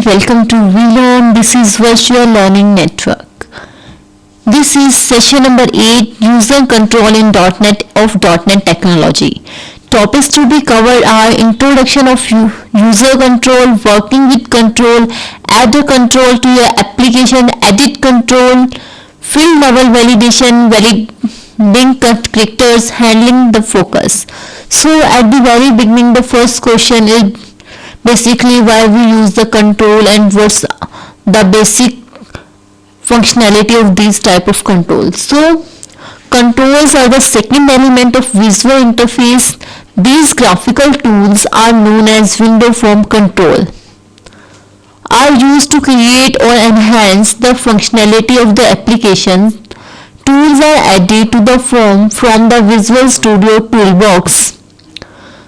welcome to VLearn. This is Virtual Learning Network. This is session number 8, User Control in .NET of .NET Technology. Topics to be covered are Introduction of User Control, Working with Control, Add a control to your application, Edit control, Field level validation, validating characters, handling the focus. So at the very beginning, the first question is basically why we use the control and what's the basic functionality of these type of controls. So controls are the second element of visual interface. These graphical tools are known as window form control, are used to create or enhance the functionality of the application. Tools are added to the form from the Visual Studio toolbox.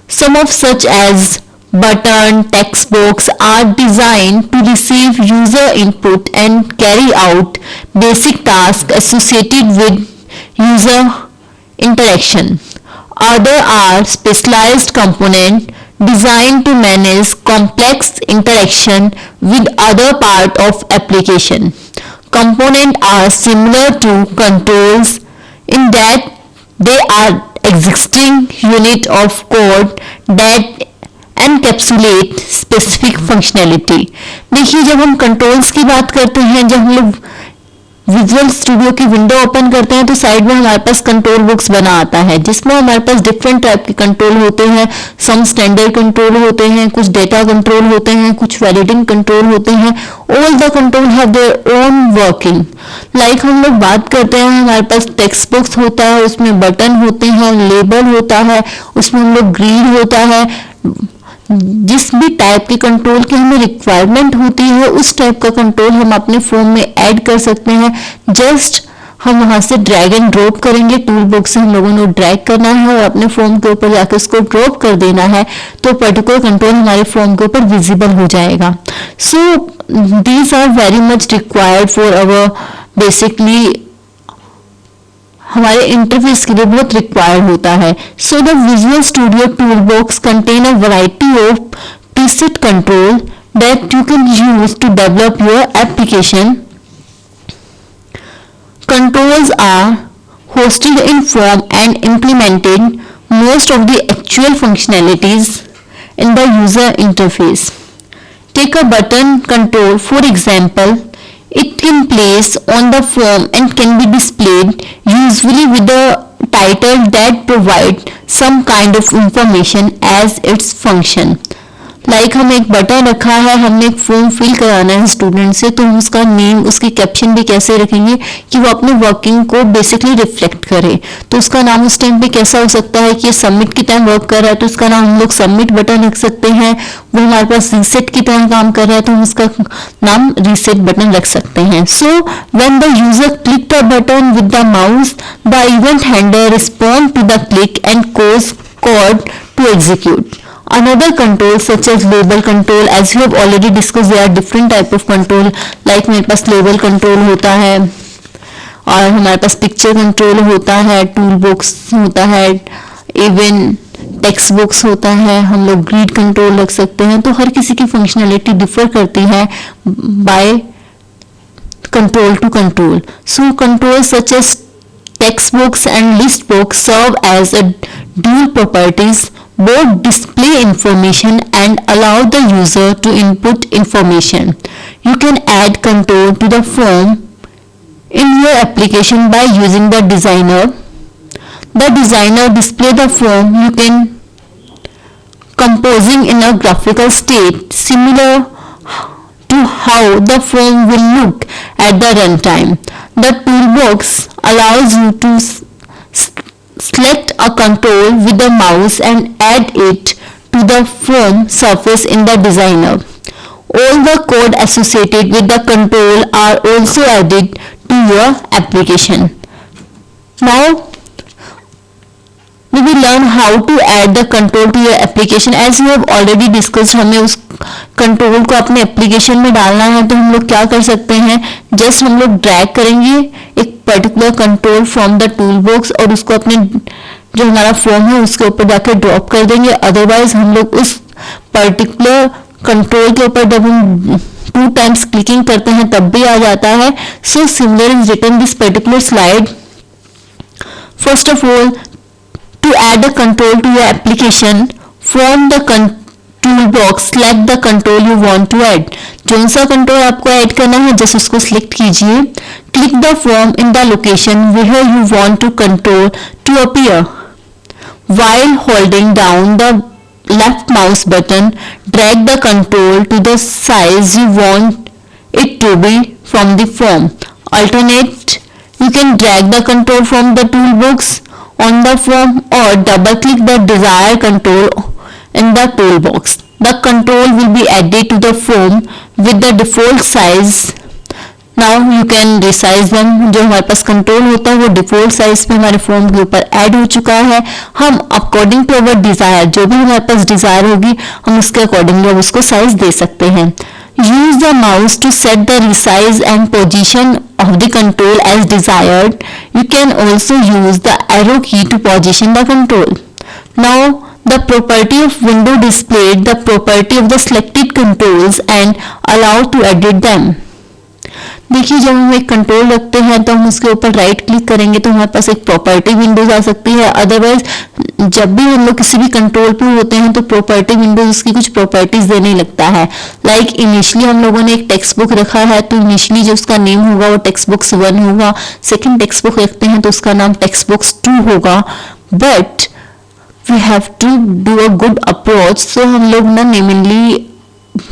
Some of such as button, text box are designed to receive user input and carry out basic tasks associated with user interaction. Other are specialized components designed to manage complex interaction with other part of application. Components are similar to controls in that they are existing unit of code that encapsulate specific functionality. देखिए, जब हम controls की बात करते हैं, जब हम लोग विजुअल स्टूडियो की विंडो ओपन करते हैं तो साइड में हमारे पास कंट्रोल बुक्स बना आता है जिसमें हमारे पास डिफरेंट टाइप के कंट्रोल होते हैं. सम स्टैंडर्ड कंट्रोल होते हैं, कुछ डेटा कंट्रोल होते हैं, कुछ वैलिडेटिंग कंट्रोल होते हैं. All the control have their own working. Like हम लोग बात करते हैं, हमारे पास टेक्स्ट बॉक्स होता है, उसमें बटन होते हैं, लेबल होता है, उसमें हम लोग ग्रिड होता है. जिस भी टाइप के कंट्रोल की हमें रिक्वायरमेंट होती है उस टाइप का कंट्रोल हम अपने फॉर्म में ऐड कर सकते हैं. जस्ट हम वहां से ड्रैग एंड ड्रॉप करेंगे. टूल बॉक्स से हम लोगों ने ड्रैग करना है और अपने फॉर्म के ऊपर जाकर उसको ड्रॉप कर देना है तो पर्टिकुलर कंट्रोल हमारे फॉर्म के ऊपर विजिबल हो जाएगा. So these are very much required for our basically हमारे इंटरफेस के लिए बहुत रिक्वायर्ड होता है. So the Visual Studio tool box contain a variety of preset control that you can use to develop your application. Controls are hosted in form and implemented most of the actual functionalities in the user interface. Take a button control for example. It can place on the form and can be displayed usually with a title that provide some kind of information as its function. Like हम एक button रखा है, हमने एक form fill कराना है student से, तो हम उसका नेम, उसकी कैप्शन भी कैसे रखेंगे कि वो अपने वर्किंग को बेसिकली रिफ्लेक्ट करे. तो उसका नाम उस टाइम पे कैसा हो सकता है कि ये सबमिट की टाइम वर्क कर रहा है तो उसका नाम हम लोग सबमिट बटन रख सकते हैं. वो हमारे पास रीसेट की तरह काम कर रहा है तो हम उसका नाम रीसेट बटन रख सकते हैं. So when the user click the button with the mouse, the event handler respond to the click and cause code to execute. Another control such as label control, as we have already discussed, there are different type of control. Like मेरे पास label control होता है और हमारे पास picture control होता है, tool box होता है, even text box होता है, हम लोग grid control रख सकते हैं. तो हर किसी की functionality differ करती है by control to control. So controls such as text box and list box serve as a dual properties. Both display information and allow the user to input information. You can add control to the form in your application by using the designer. The designer display the form you can composing in a graphical state similar to how the form will look at the runtime. The toolbox allows you to select a control with the mouse and add it to the form surface in the designer. All the code associated with the control are also added to your application. Now we will learn how to add the control to your application. As we have already discussed, हमें उस control को अपने application में डालना है तो हम लोग क्या कर सकते हैं, जस्ट हम लोग ड्रैग करेंगे एक particular control from the tool box और उसको अपने जो हमारा फॉर्म है उसके ऊपर जाकर ड्रॉप कर देंगे. अदरवाइज हम लोग उस पर्टिकुलर कंट्रोल के ऊपर जब हम 2 टाइम्स क्लिकिंग करते हैं तब भी आ जाता है. So similar is written this particular slide. First of all, to add a control to your application, from the toolbox select the control you want to add. कौन सा कंट्रोल आपको ऐड करना है, जस्ट उसको सिलेक्ट कीजिए. Click the form in the location where you want to control to appear. While holding down the left mouse button, drag the control to the size you want it to be from the form. Alternate, you can drag the control from the toolbox on the form or double click the desired control in the toolbox. The control will be added to the form with the default size. Now you can resize them. जो हमारे पास control होता है वो default size पे हमारे form के ऊपर add हो चुका है. हम अकॉर्डिंग टू अवर डिजायर, जो भी हमारे पास डिजायर होगी हम उसके अकॉर्डिंगली अब उसको साइज दे सकते हैं. Use the mouse to set the resize and position of the control as desired. You can also use the arrow key to position the control. Now the property of window displayed the property of the selected controls and allow to edit them. देखिए, जब हम एक control रखते हैं तो हम उसके ऊपर राइट क्लिक करेंगे तो हमारे पास एक प्रॉपर्टी विंडोज आ सकती है. अदरवाइज जब भी हम लोग किसी भी कंट्रोल पे होते हैं तो प्रॉपर्टी विंडोज उसकी कुछ प्रॉपर्टीज देने लगता है. लाइक इनिशियली हम लोगों ने एक टेक्स्ट बुक रखा है तो इनिशियली जो उसका नेम होगा वो टेक्स्ट बुक्स 1 होगा. सेकेंड टेक्स्ट बुक रखते हैं तो उसका नाम टेक्स्ट बुक्स 2 होगा. But we have to do a good approach. So हम लोग ना नेमिंगली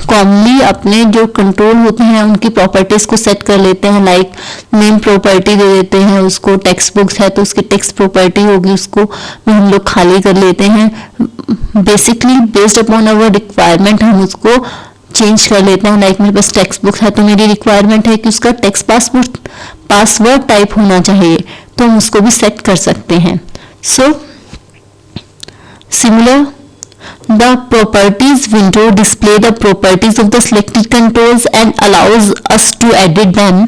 कॉमनली अपने जो कंट्रोल होते हैं उनकी प्रॉपर्टीज को सेट कर लेते हैं. लाइक नेम प्रॉपर्टी दे देते हैं उसको. टेक्स्ट बुक्स है तो उसकी टेक्स्ट प्रॉपर्टी होगी, उसको भी हम लोग खाली कर लेते हैं. Basically based upon our requirement हम उसको चेंज कर लेते हैं. लाइक मेरे पास टेक्स्ट बुक है तो मेरी रिक्वायरमेंट है कि उसका टेक्स्ट पासवर्ड टाइप होना चाहिए, तो हम उसको भी सेट कर सकते हैं. So similar, the properties window display the properties of the selected controls and allows us to edit them.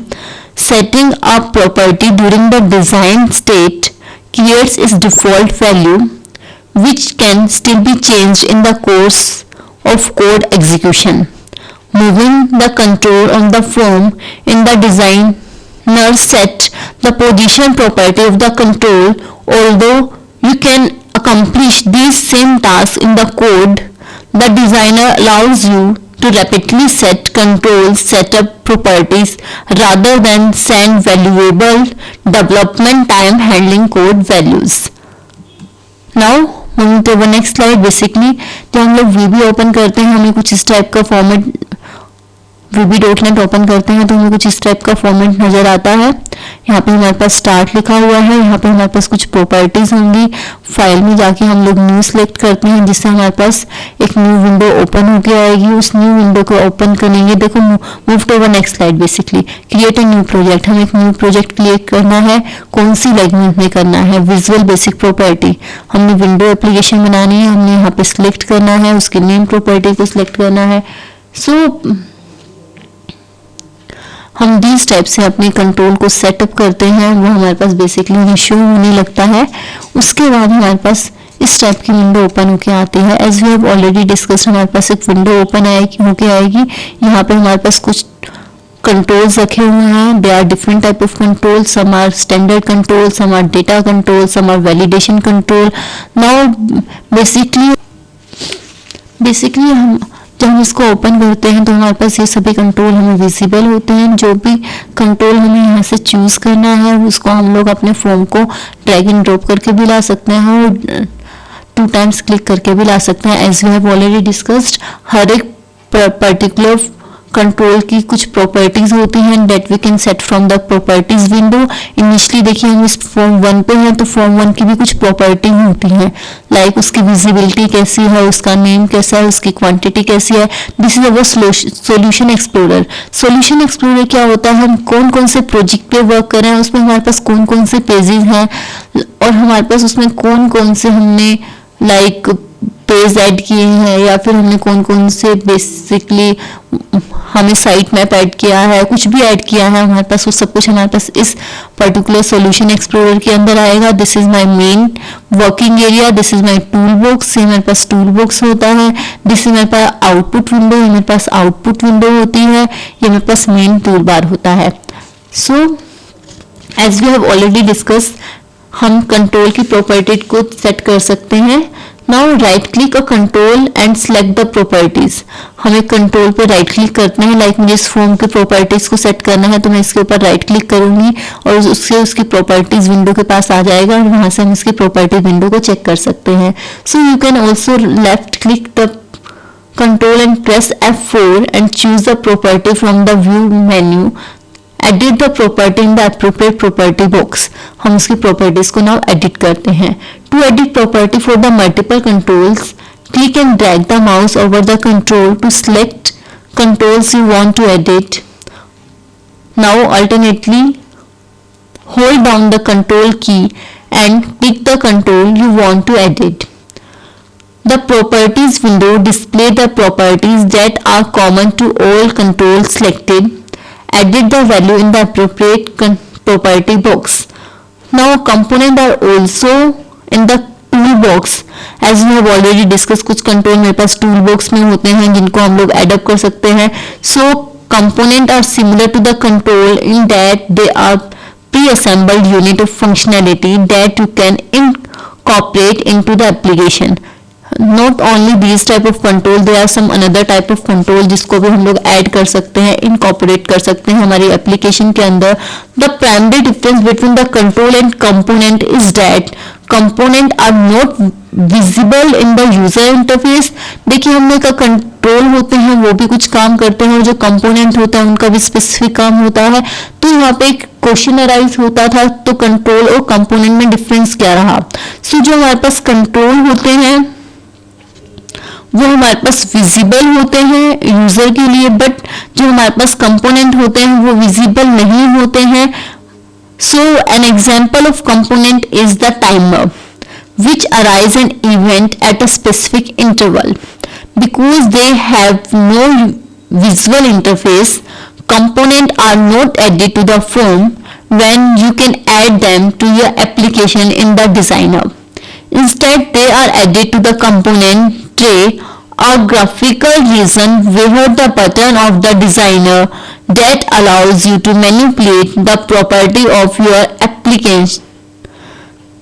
Setting a property during the design state creates its default value, which can still be changed in the course of code execution. Moving the control on the form in the designer set the position property of the control. Although you can accomplish these same tasks in the code, the designer allows you to rapidly set control setup properties rather than send valuable development time handling code values. Now moving to the next slide. Basically जब हम लोग VB open करते हैं हमें कुछ इस type का format, VB.NET open करते हैं तो हमें कुछ इस टाइप का फॉर्मेट नजर आता है. यहाँ पे हमारे पास स्टार्ट लिखा हुआ है. यहाँ पे हमारे पास कुछ प्रॉपर्टीज होंगी. फाइल में जाके हम लोग न्यू सेलेक्ट करते हैं जिससे हमारे पास एक न्यू विंडो ओपन होके आएगी. उस न्यू विंडो को ओपन करेंगे. देखो move to the next slide. Basically create a new project. हमें एक न्यू प्रोजेक्ट क्रिएट करना है. कौन सी लैंग्वेज में करना है? Visual basic property. हमने विंडो एप्लीकेशन बनानी है, हमने यहाँ पे सिलेक्ट करना है, उसके नेम प्रॉपर्टी को सिलेक्ट करना है. सो हम दिस टाइप से अपने कंट्रोल को सेटअप करते हैं. वो हमारे पास बेसिकली शो होने लगता है. उसके बाद हमारे पास इस टाइप की विंडो ओपन होके आती है. As we have already discussed हमारे पास एक विंडो ओपन होके आएगी. यहाँ पे हमारे पास कुछ कंट्रोल्स रखे हुए हैं. They are different type of control. Some are standard control, some are data control, some are validation control. Now basically हम जब हम इसको ओपन करते हैं तो हमारे पास ये सभी कंट्रोल हमें विजिबल होते हैं. जो भी कंट्रोल हमें यहाँ से चूज करना है उसको हम लोग अपने फॉर्म को ड्रैग एंड ड्रॉप करके भी ला सकते हैं और 2 टाइम्स क्लिक करके भी ला सकते हैं. As we have already discussed हर एक पर्टिकुलर कंट्रोल की कुछ प्रॉपर्टीज होती हैं that we can set from the properties window. Initially देखिए हम इस फॉर्म 1 पे हैं तो फॉर्म 1 की भी कुछ प्रॉपर्टी होती हैं. लाइक उसकी विजिबिलिटी कैसी है, उसका नेम कैसा है, उसकी क्वांटिटी कैसी है. This is our solution explorer. Solution explorer क्या होता है? हम कौन कौन से प्रोजेक्ट पे वर्क कर रहे हैं, उसमें हमारे पास कौन कौन से पेजेस हैं और हमारे पास उसमें कौन कौन से हमने लाइक पेज ऐड किए हैं या फिर हमने कौन कौन से बेसिकली हमें साइट मैप ऐड किया है, कुछ भी ऐड किया है हमारे पास, वो सब कुछ हमारे पास इस पर्टिकुलर सॉल्यूशन एक्सप्लोरर के अंदर आएगा. This is my main working area, this is my tool box. ये मेरे पास टूल बॉक्स होता है. दिस इज मेरे पास आउटपुट विंडो, ये मेरे पास आउटपुट विंडो होती है. ये मेरे पास मेन टूल बार होता है. So as we have already discuss, हम कंट्रोल की प्रॉपर्टी को सेट कर सकते हैं. नाउ राइट क्लिक और control and select the properties. हमें कंट्रोल पे राइट क्लिक करते हैं. लाइक मुझे इस फॉर्म के प्रॉपर्टीज को सेट करना है तो मैं इसके ऊपर राइट क्लिक करूंगी और उससे उसकी प्रॉपर्टीज विंडो के पास आ जाएगा और वहां से हम इसकी प्रॉपर्टी विंडो को चेक कर सकते हैं. So you can also left click the control and press F4 and choose the property from the view menu. Edit the property in the appropriate property box. हम उसकी properties को now edit करते हैं. To edit property for the multiple controls, click and drag the mouse over the control to select controls you want to edit. Now alternately hold down the control key and pick the control you want to edit. The properties window display the properties that are common to all controls selected. Edit the value in the appropriate property box. Now components are also in the tool box. As we have already discussed, कुछ control मेरे पास tool box में होते हैं जिनको हम लोग add up कर सकते हैं. So components are similar to the control in that they are pre-assembled unit of functionality that you can incorporate into the application. Not only these type of control, there are some another type of control जिसको भी हम लोग add कर सकते हैं, incorporate कर सकते हैं हमारी एप्लीकेशन के अंदर. The primary difference between the control and component is that component are not visible in the user interface. देखिए हमने का कंट्रोल होते हैं वो भी कुछ काम करते हैं और जो कंपोनेंट होता है उनका भी स्पेसिफिक काम होता है. तो यहाँ पे एक क्वेश्चन अराइज होता था, तो कंट्रोल और कंपोनेंट में डिफरेंस क्या रहा. सो जो हमारे पास कंट्रोल होते हैं वो हमारे पास विजिबल होते हैं यूजर के लिए, बट जो हमारे पास कंपोनेंट होते हैं वो विजिबल नहीं होते हैं. So an example of component is the timer which arise an event at a specific interval. Because they have no visual interface, components are not added to the form when you can add them to your application in the designer. Instead, they are added to the component tray, a graphical region where the button of the designer that allows you to manipulate the property of your application.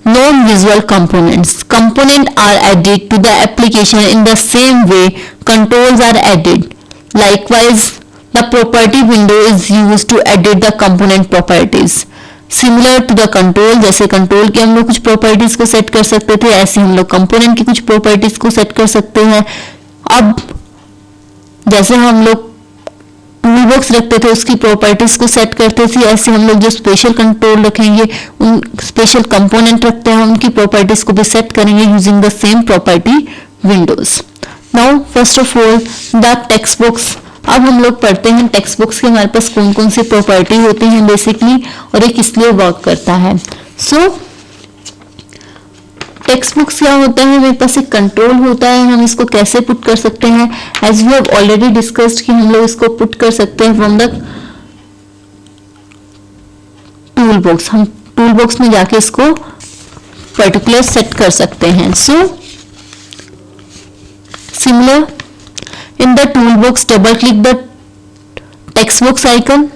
Non-visual components. Components are added to the application in the same way controls are added. Likewise, the property window is used to edit the component properties. Similar to the control, जैसे control के हम लोग कुछ properties को set कर सकते थे, ऐसे हम लोग कंपोनेंट की कुछ प्रॉपर्टीज को सेट कर सकते हैं. अब जैसे हम लोग टूल बॉक्स रखते थे उसकी प्रॉपर्टीज को सेट करते थे, ऐसे हम लोग जो स्पेशल कंट्रोल रखेंगे, उन स्पेशल कंपोनेंट रखते हैं उनकी प्रॉपर्टीज को भी सेट करेंगे using the same property Windows. Now first of all the text box. अब हम लोग पढ़ते हैं टेक्स्ट बॉक्स के हमारे पास कौन कौन सी प्रॉपर्टी होती हैं बेसिकली और ये किस लिए वर्क करता है. सो टेक्स्ट बॉक्स क्या होता है, मेरे पास एक कंट्रोल होता है. हम इसको कैसे पुट कर सकते हैं, as we have already discussed कि हम लोग इसको पुट कर सकते हैं फ्रॉम द टूल बॉक्स. हम टूल बॉक्स में जाके इसको पर्टिकुलर सेट कर सकते हैं. So similar in the tool box double click the text box icon.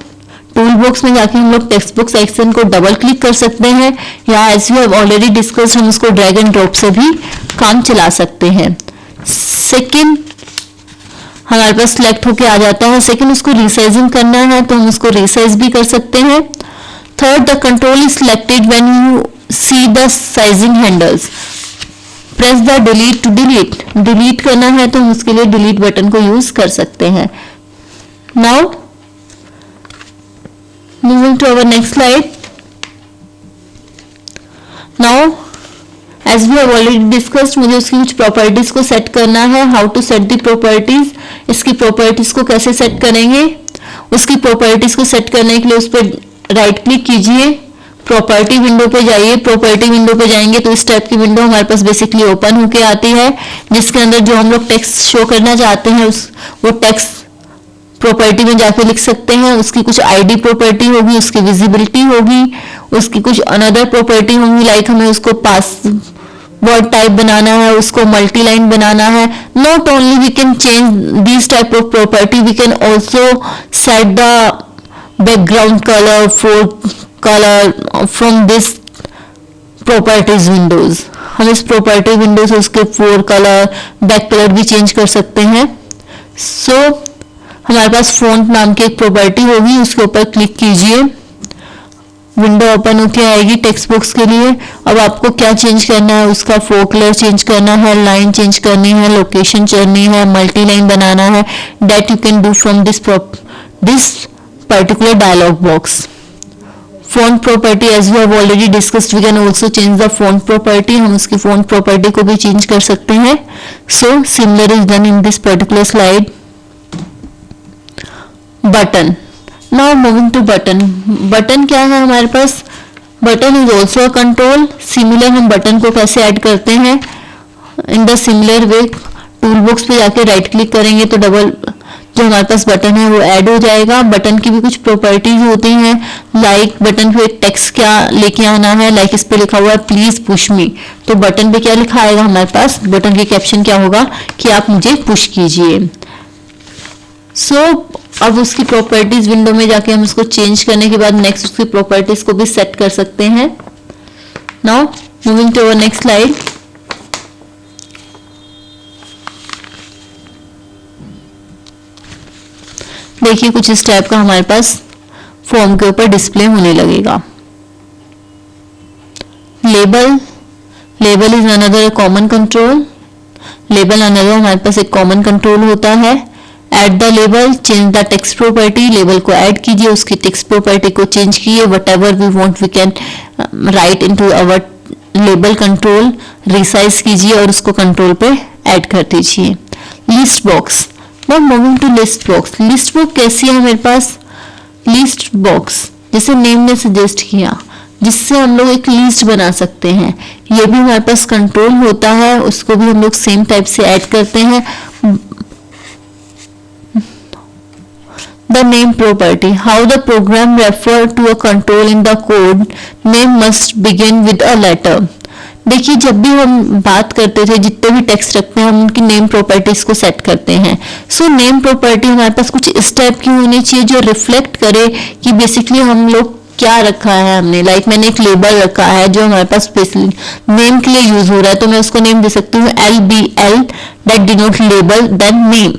Tool box में जाके हम लोग टेक्स्ट बॉक्स आइकन को डबल क्लिक कर सकते हैं या as we have already discussed हम उसको ड्रैग एंड ड्रॉप से भी काम चला सकते हैं. सेकंड हमारे पास सिलेक्ट होके आ जाता है. सेकंड उसको रिसाइजिंग करना है तो हम उसको रिसाइज भी कर सकते हैं. Third the control is selected when you see the sizing handles. Press the delete to delete. Delete करना है तो हम उसके लिए डिलीट बटन को यूज कर सकते हैं. Now moving to our next slide. Now as we have already discussed, मुझे उसकी कुछ प्रॉपर्टीज को सेट करना है. How to set the properties. इसकी प्रॉपर्टीज को कैसे सेट करेंगे, उसकी प्रॉपर्टीज को सेट करने के लिए उस पर राइट क्लिक कीजिए, प्रॉपर्टी विंडो पे जाइए। प्रॉपर्टी विंडो पे जाएंगे तो इस टाइप की विंडो हमारे पास बेसिकली ओपन होके आती है, जिसके अंदर जो हम लोग टेक्स्ट शो करना चाहते हैं वो टेक्स्ट प्रॉपर्टी में जाके लिख सकते हैं। उसकी कुछ आईडी प्रॉपर्टी होगी, उसकी विजिबिलिटी होगी, उसकी कुछ अनदर प्रॉपर्टी होगी, लाइक हमें उसको पासवर्ड टाइप बनाना है, उसको मल्टी लाइन बनाना है। Not only we can change this type of property, we can also set the background color, font color from this properties windows। हम इस प्रॉपर्टी विंडो से उसके फोर कलर, बैक कलर भी change कर सकते हैं। सो हमारे पास फॉन्ट नाम की एक प्रॉपर्टी होगी, उसके ऊपर क्लिक कीजिए, विंडो ओपन होके आएगी टेक्स्ट बॉक्स के लिए। अब आपको क्या चेंज करना है, उसका फोर कलर चेंज करना है, लाइन चेंज करनी है, लोकेशन चढ़नी है, मल्टी लाइन बनाना है। That you can do from this particular dialog box। font property as we have already discussed, we can also change the font property। हम उसकी font property को भी change कर सकते हैं। so similar is done in this particular slide। button, now moving to button। button क्या है हमारे पास, button is also a control। similar हम button को कैसे ऐड करते हैं, in the similar way tool box पे जाके राइट क्लिक करेंगे तो डबल जो हमारे पास बटन है वो ऐड हो जाएगा। बटन की भी कुछ प्रॉपर्टीज होती हैं, लाइक बटन पे टेक्स्ट क्या लेके आना है, लाइक इस पे लिखा हुआ है प्लीज पुश मी, तो बटन पे क्या लिखा आएगा हमारे पास, बटन के कैप्शन क्या होगा कि आप मुझे पुश कीजिए। सो अब उसकी प्रॉपर्टीज विंडो में जाके हम उसको चेंज करने के बाद नेक्स्ट उसकी प्रॉपर्टीज को भी सेट कर सकते हैं। Now moving to our next slide. देखिए कुछ इस टाइप का हमारे पास फॉर्म के ऊपर डिस्प्ले होने लगेगा। Label is another common control. Label another हमारे पास एक कॉमन कंट्रोल होता है। Add the label, change the text property, label को ऐड कीजिए, उसकी टेक्स्ट प्रॉपर्टी को चेंज कीजिए, whatever we want we can write into our label control, resize कीजिए और उसको कंट्रोल पे ऐड कर दीजिए। List box, Now moving to list box. List box कैसी है हमारे पास, लिस्ट बॉक्स जैसे नेम ने सजेस्ट किया, जिससे हम लोग एक लिस्ट बना सकते हैं। ये भी हमारे पास कंट्रोल होता है, उसको भी हम लोग सेम टाइप से ऐड करते हैं। The name property, how the program refer to a control in the code, name must begin with a letter। देखिए जब भी हम बात करते थे, जितने भी टेक्स्ट रखते हैं हम उनकी नेम प्रॉपर्टीज को सेट करते हैं। सो नेम प्रॉपर्टी हमारे पास कुछ इस टाइप की होनी चाहिए जो रिफ्लेक्ट करे कि बेसिकली हम लोग क्या रखा है हमने। लाइक मैंने एक लेबल रखा है जो हमारे पास स्पेशली नेम के लिए यूज हो रहा है, तो मैं उसको नेम दे सकती हूँ LBL, that denote label then name.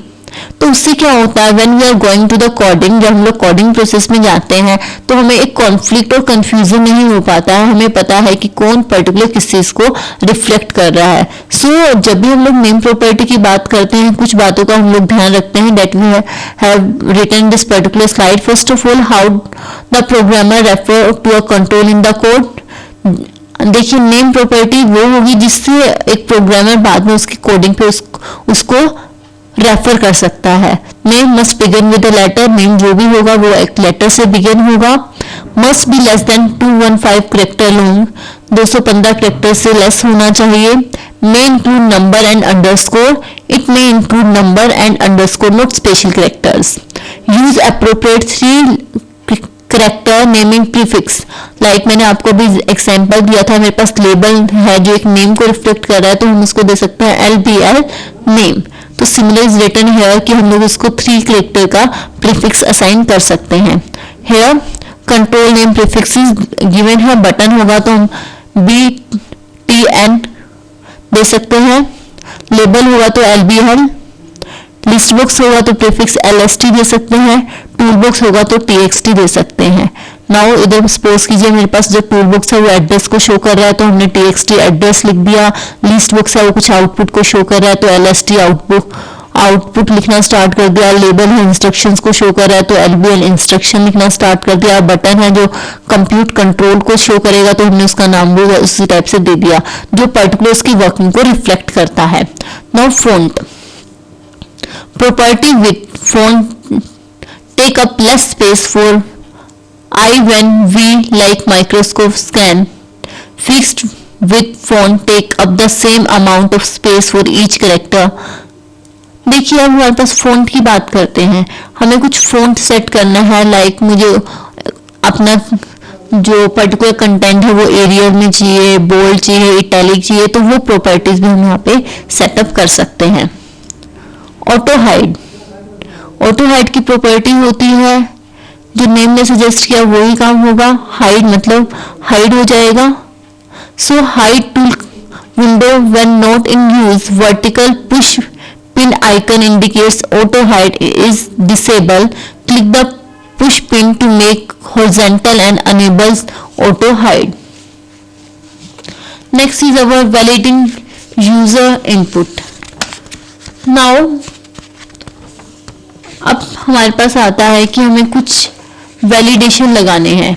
तो उससे क्या होता है, when we are going to the coding, जब हम लोग कोडिंग प्रोसेस में जाते हैं तो हमें एक कॉन्फ्लिक्ट और कंफ्यूजन नहीं हो पाता है, हमें पता है कि कौन पर्टिकुलर किस चीज को रिफ्लेक्ट कर रहा है। सो जब भी हम लोग नेम प्रॉपर्टी की बात करते हैं, कुछ बातों का हम लोग ध्यान रखते हैं, that we have written this particular slide. First of all, how the programmer refer to a control in the code. देखिए नेम प्रॉपर्टी वो होगी जिससे एक प्रोग्रामर बाद में उसकी कोडिंग पे उसको रेफर कर सकता है। Name must begin with a letter, name जो भी होगा वो एक लेटर से बिगिन होगा। Must be less than 215 character long, 215 character से लेस होना चाहिए। May include number and underscore, it may include number and underscore, not special characters. Use appropriate 3 character naming prefix, like मैंने आपको भी एग्जांपल दिया था, मेरे पास लेबल है जो एक नेम को रिफ्लेक्ट कर रहा है, तो हम उसको दे सकते हैं LBL नेम। तो सिमिलर इज रिटन हेयर कि हम लोग इसको 3 कैरेक्टर का प्रीफिक्स असाइन कर सकते हैं। Here control name prefix given है, बटन होगा तो हम BTN दे सकते हैं, लेबल होगा तो LBL, लिस्ट बॉक्स होगा तो प्रीफिक्स LST दे सकते हैं, टूल बॉक्स होगा तो TXT दे सकते हैं। नाउ इधर सपोज कीजिए मेरे पास जो टूल बॉक्स है वो एड्रेस को शो कर रहा है, तो हमने TXT एड्रेस लिख दिया। लिस्ट बॉक्स है वो कुछ आउटपुट को शो कर रहा है, तो LST आउटपुट लिखना स्टार्ट कर दिया। लेबल है इंस्ट्रक्शंस को शो कर रहा है, तो LBL इंस्ट्रक्शन लिखना स्टार्ट कर दिया। बटन है जो कंप्यूट कंट्रोल को शो करेगा, तो हमने उसका नाम भी उसी टाइप से दे दिया जो पर्टिकुलर उसकी वर्किंग को रिफ्लेक्ट करता है। Now font property with font take up less space for I when we like microscope scan fixed with font take up the same amount of space for each character. देखिए अब हमारे पास font की बात करते हैं, हमें कुछ फॉन्ट सेट करना है, लाइक मुझे अपना जो पर्टिकुलर कंटेंट है वो एरियल में चाहिए, बोल्ड चाहिए, इटैलिक चाहिए, तो वो प्रॉपर्टीज भी हम यहाँ पे सेटअप कर सकते हैं. ऑटो हाइड, ऑटो हाइड की प्रॉपर्टी होती है, जो नेम ने सजेस्ट किया वही काम होगा. हाइड मतलब हाइड हो जाएगा. So hide tool window when not in use, vertical push pin icon indicates auto hide is disabled. Click the push pin to make horizontal and enables auto hide. Next is our validating user input. Now अब हमारे पास आता है कि हमें कुछ validation लगाने हैं.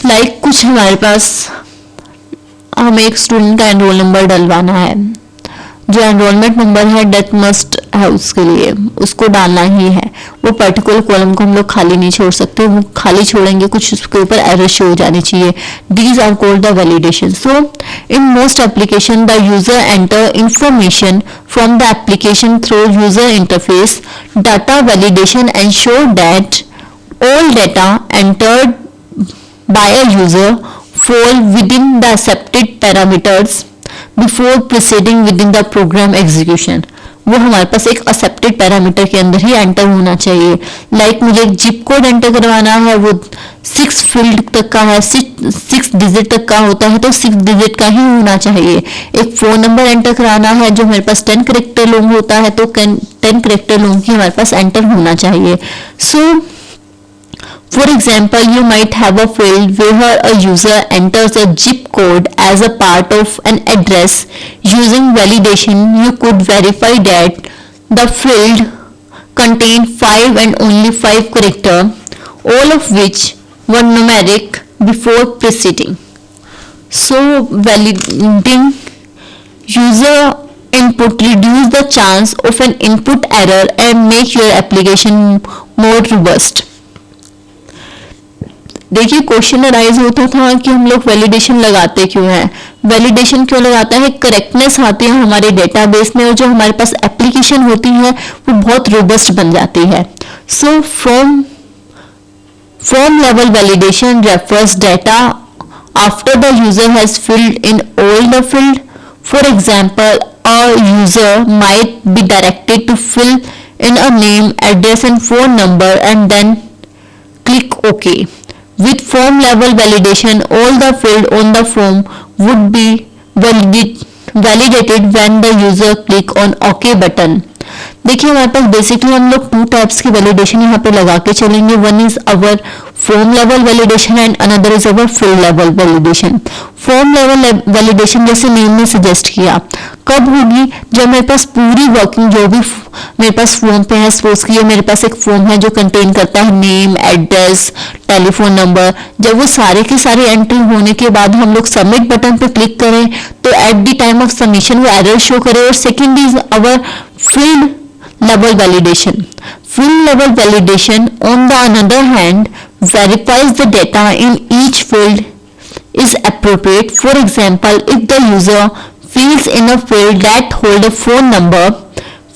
Like कुछ हमारे पास हमें एक स्टूडेंट का एनरोल नंबर डलवाना है, जो एनरोलमेंट नंबर है डेथ मस्ट है उसके लिए उसको डालना ही है. वो पर्टिकुलर कॉलम को हम लोग खाली नहीं छोड़ सकते, वो खाली छोड़ेंगे कुछ उसके ऊपर एरर शो हो जानी चाहिए. These are called the validation. So in most application the user enter information from the application through user interface. Data validation ensure that all data entered by a user fall within the accepted parameters before proceeding within the program execution. वो हमारे पास एक accepted parameter के अंदर ही enter होना चाहिए. Like मुझे एक जिप कोड एंटर करवाना है, वो 6 फील्ड तक का है, 6 डिजिट तक का होता है, तो 6 डिजिट का ही होना चाहिए. एक फोन नंबर एंटर कराना है जो हमारे पास 10 करेक्टर लॉन्ग होता है, तो 10 करेक्टर लॉन्ग ही हमारे पास एंटर होना चाहिए. सो for example, you might have a field where a user enters a zip code as a part of an address. Using validation, you could verify that the field contained 5 and only 5 characters, all of which were numeric before proceeding. So, validating user input reduce the chance of an input error and make your application more robust. देखिए question arise होता था कि हम लोग validation लगाते क्यों हैं. Validation क्यों लगाता है, करेक्टनेस आती है हमारे डेटाबेस में और जो हमारे पास एप्लीकेशन होती है वो बहुत रोबस्ट बन जाती है. So form level validation refers data after the user has filled in all the field. For example a user might be directed to fill in a name, address and phone number and then click OK. With form level validation, all the fields on the form would be validated when the user click on OK button. देखिए हमारे पास basically हम लोग 2 types की validation यहाँ पे लगा के चलेंगे. One is our form level validation and another is our field level validation. Form level validation जैसे नेम ने सजेस्ट किया कब होगी, जब मेरे पास पूरी वर्किंग जो भी मेरे पास फॉर्म पे है, सपोज किया मेरे पास एक फॉर्म है जो कंटेन करता है नेम, एड्रेस, टेलीफोन नंबर. जब वो सारे के सारे एंट्री होने के बाद हम लोग सबमिट बटन पे क्लिक करें तो at the time of submission वो एरर शो करे. और second is our field level validation. Field level validation on the other hand verifies the data in each field is appropriate. For example, if the user fills in a field that hold a phone number,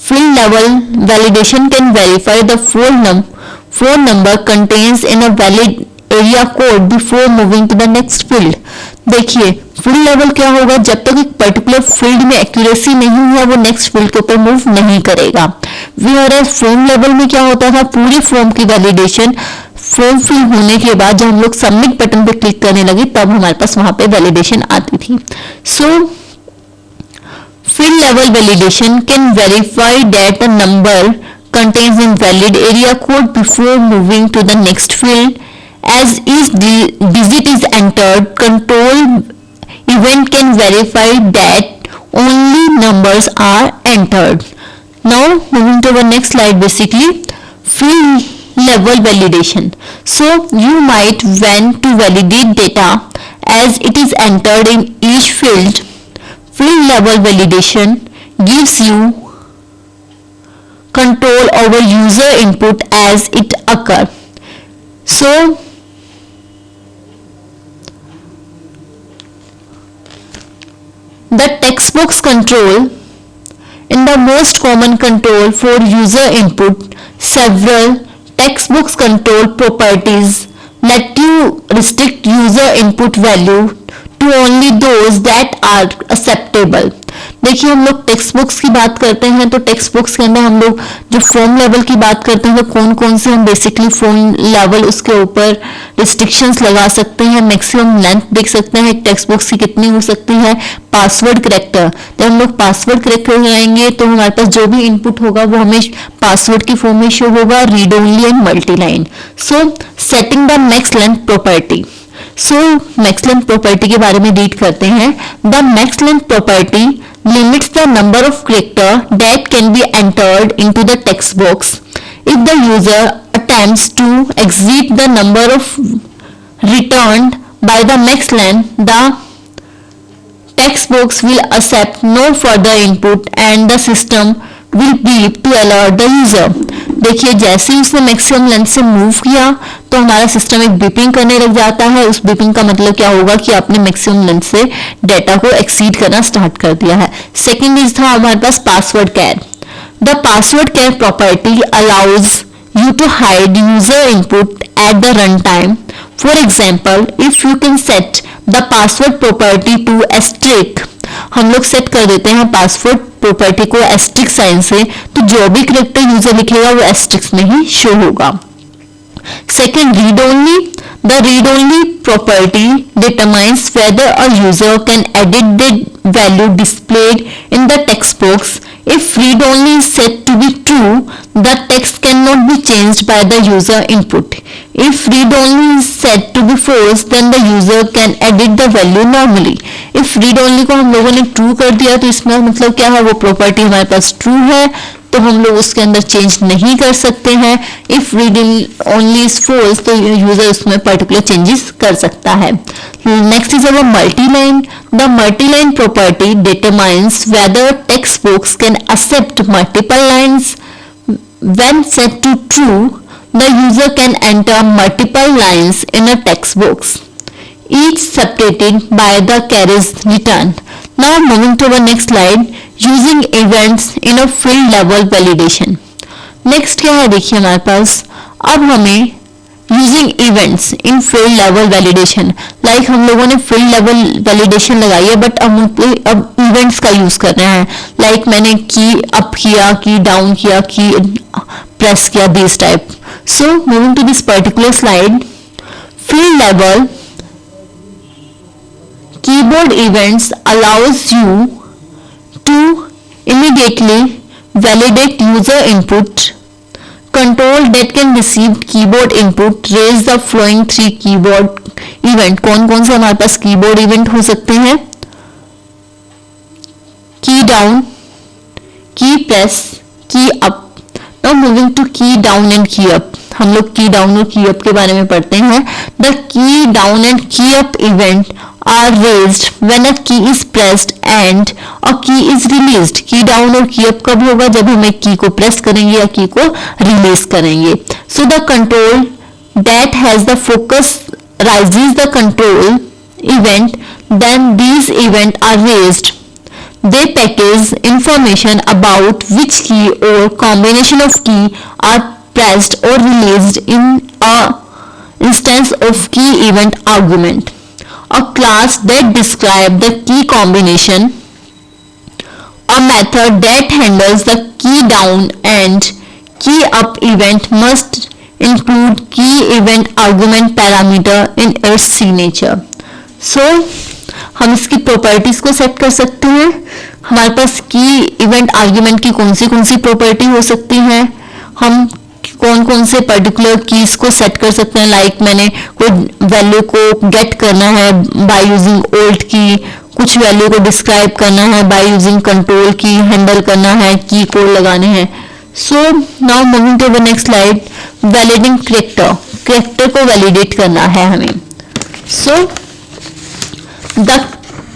field level validation can verify the phone number contains in a valid area code before moving to the next field. देखिए field level क्या होगा, जब तक एक particular field में accuracy नहीं है वो नेक्स्ट फील्ड के ऊपर मूव नहीं करेगा. व्हेयरएज फॉर्म लेवल में क्या होता था, पूरी फॉर्म की वैलिडेशन फॉर्म फिल होने के बाद जब हम लोग सबमिट बटन पे क्लिक करने लगे तब हमारे पास वहां पे वैलिडेशन आती थी. सो field level validation can verify that a number contains invalid area code before moving to the next field. As each digit is entered, control event can verify that only numbers are entered. Now moving to the next slide, basically field level validation. So you might want to validate data as it is entered in each field. Field level validation gives you control over user input as it occur. So the text box control in the most common control for user input. Several text box control properties let you restrict user input value to only those that are acceptable. देखिए हम लोग text books की बात करते हैं तो text books के अंदर हम लोग जो फॉर्म लेवल की बात करते हैं तो कौन कौन से हम बेसिकली फॉर्म लेवल उसके ऊपर रिस्ट्रिक्शंस लगा सकते हैं, मैक्सिमम लेंथ देख सकते हैं एक टेक्स्ट बुक्स की कितनी हो सकती है, पासवर्ड करेक्टर। जब हम लोग पासवर्ड करेक्टर लगाएंगे तो हमारे पास जो भी इनपुट होगा वो हमें पासवर्ड की फॉर्म में शो होगा, read only and multi line. So setting the max length property. So max length property के बारे में रीड करते हैं। The max length property limits the number of character that can be entered into the text box. If the user attempts to exceed the number of returned by the max length, the text box will accept no further input and the system will beep to alert the user. देखिए जैसे ही उसने maximum length से move किया तो हमारा system एक beeping करने लग जाता है। उस बीपिंग का मतलब क्या होगा कि आपने मैक्सिमम लेंथ से डेटा को एक्सीड करना स्टार्ट कर दिया है। सेकेंड इज था हमारे पास password char. The password char property allows you to hide user input at the runtime. For example, if you can set the password property to asterisk, हम लोग सेट कर देते हैं पासवर्ड प्रॉपर्टी को asterisk sign से, तो जो भी करेक्टर यूजर लिखेगा वो एस्ट्रिक्स में ही शो होगा। Second, read only. The read only property determines whether a user can edit the value displayed in the text box. If read only is set to be true, the text cannot be changed by the user input. If read only is set to be false, then the user can edit the value normally. If read only को हम लोगों ने true कर दिया तो इसमें मतलब क्या है, वो प्रॉपर्टी हमारे पास true है तो हम लोग उसके अंदर चेंज नहीं कर सकते हैं। If read only is false तो यूजर उसमें पर्टिकुलर चेंजेस कर सकता है। Next is our multi line. The multi line property determines whether text box can accept multiple lines. When set to true, the user can enter multiple lines in a text box, each separated by the carriage return. Now moving to the next slide, using events in a field level validation. Next क्या है देखिए हमारे पास, अब हमें using events in field level validation, like हम लोगों ने field level validation लगाई है बट अब events का यूज कर रहे हैं। like मैंने की अप किया, की डाउन किया, की प्रेस किया, this type. So moving to this particular slide, field level keyboard events allows you to immediately validate user input. Control that can receive keyboard input raise the following three keyboard event. कौन कौन से हमारे पास keyboard event हो सकते हैं? Key down, key press, key up. Now moving to key down and key up. हम लोग की डाउन और की अप के बारे में पढ़ते हैं। द की डाउन एंड की up event are raised when a key is pressed and a key is released. की डाउन और की अप कब होगा? जब हम एक की को प्रेस करेंगे या की को रिलीज करेंगे। So the control that has the focus rises the control event, then these events are raised. They package information about which key or combination of key are pressed or released in a instance of key event argument. A class that describes the key combination, a method that handles the key down and key up event must include key event argument parameter in its signature. So हम इसकी properties को set कर सकते हैं। हमारे पास की event argument की कौन सी प्रॉपर्टी हो सकती है, हम कौन कौन से पर्टिकुलर कीज को सेट कर सकते हैं। लाइक मैंने कोई वैल्यू को गेट करना है बाय यूजिंग ओल्ड की, कुछ वैल्यू को डिस्क्राइब करना है बाय यूजिंग कंट्रोल की, हैंडल करना है, की कोड लगाने हैं। So now moving to the next slide, validating character को वैलिडेट करना है हमें। So the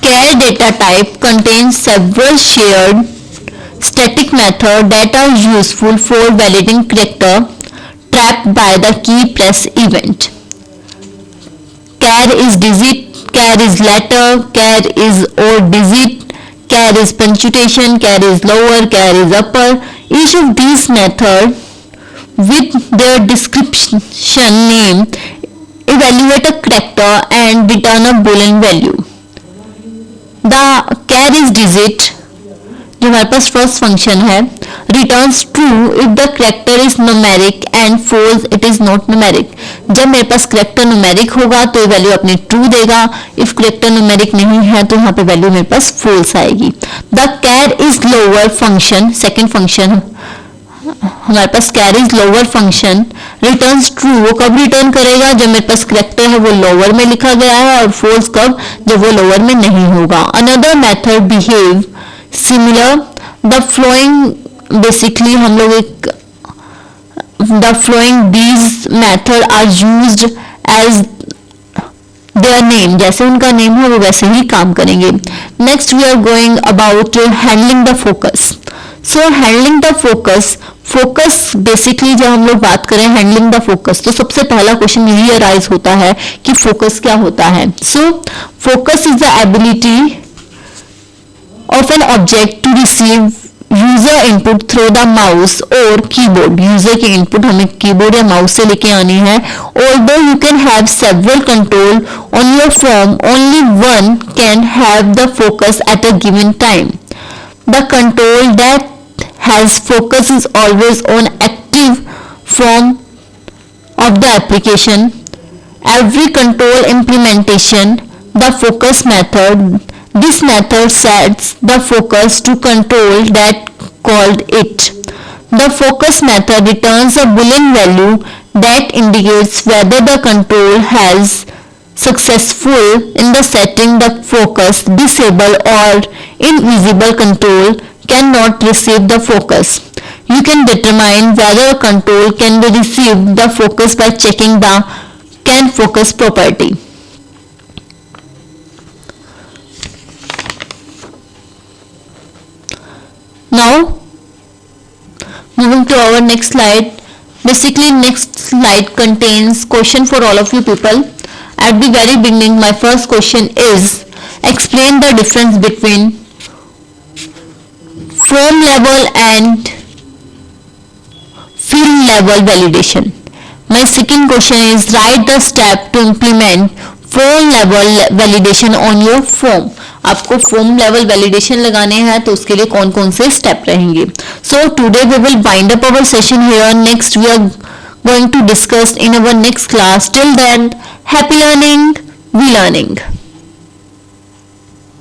char data type contains several shared static method that are useful for validating character trapped by the key press event. Char is digit, char is letter, char is or digit, char is punctuation, char is lower, char is upper. Each of these methods with their description name evaluate a character and return a boolean value. The char is digit जो हमारे पास first function है returns true if the character is numeric and false it is not numeric. जब मेरे पास character numeric होगा तो value अपनी true देगा. इफ करेक्टर न्यूमेरिक नहीं है तो यहाँ पे वैल्यू मेरे पास फॉल्स आएगी. The char is lower function, second function हमारे पास char is lower function returns true. वो कब रिटर्न करेगा? जब मेरे पास करेक्टर है वो लोअर में लिखा गया है, और फॉल्स कब? जब वो लोअर में नहीं होगा. Another method behave similar. The following basically हम लोग एक the following these method are used as their name, जैसे उनका नेम है वो वैसे ही काम करेंगे. Next we are going about handling the focus. So handling the focus, focus basically जब हम लोग बात करें हैंडलिंग द फोकस तो सबसे पहला क्वेश्चन यही अराइज होता है कि फोकस क्या होता है. So focus is the ability of an object to receive user input through the mouse or keyboard. user की input हमें keyboard या mouse से लेके आनी है. Although you can have several control on your phone, only one can have the focus at a given time. The control that has focus is always on active form of the application. Every control implementation, the focus method, this method sets the focus to control that called it. The focus method returns a boolean value that indicates whether the control has successful in the setting the focus. Disable or invisible control cannot receive the focus. You can determine whether a control can be received the focus by checking the can focus property. Now moving to our next slide. Basically next slide contains question for all of you people. At the very beginning my first question is explain the difference between form level and field level validation. My second question is write the step to implement form level validation on your form. आपको form level validation लगाने हैं तो उसके लिए कौन कौन से step रहेंगे. So today we will wind up our session here. Next we are going to discuss in our next class. Till then happy learning, we learning.